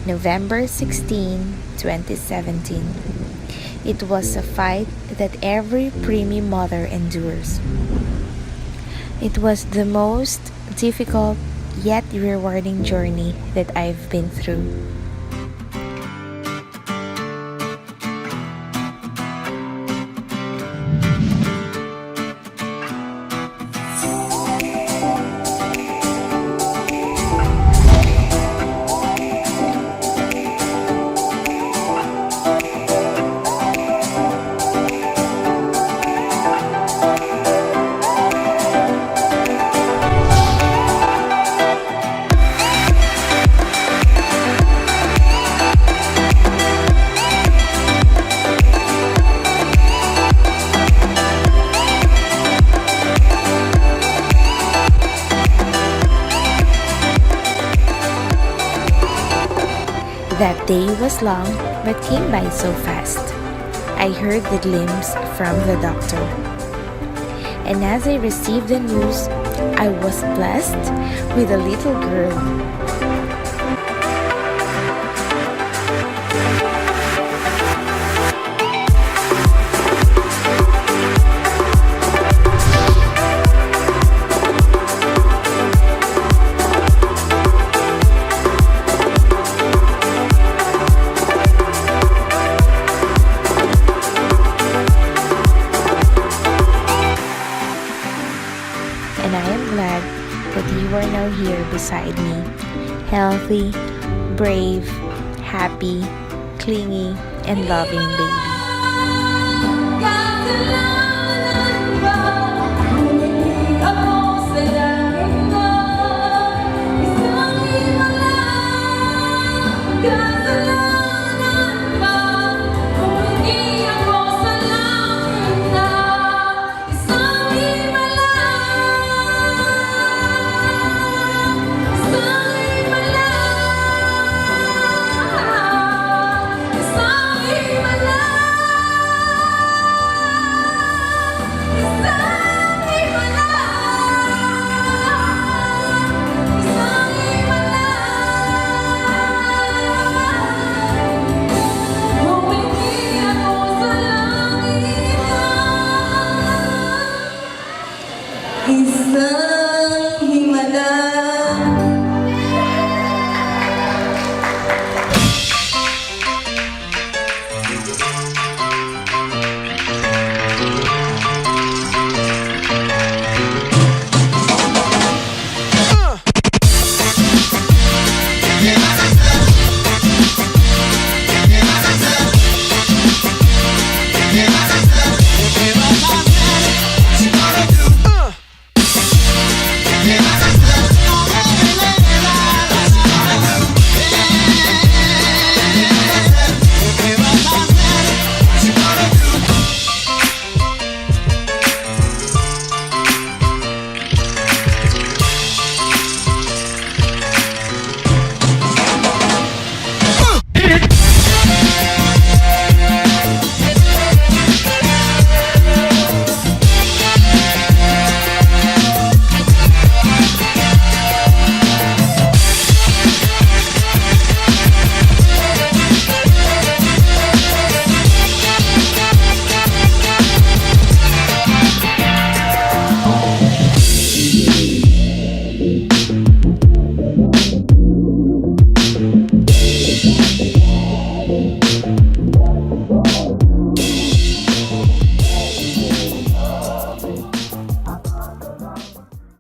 November 16, 2017. It was a fight that every preemie mother endures. It was the most difficult yet rewarding journey that I've been through. That day was long but came by so fast. I heard the glimpse from the doctor. And as I received the news, I was blessed with a little girl. And I am glad that you are now here beside me, healthy, brave, happy, clingy, and loving baby.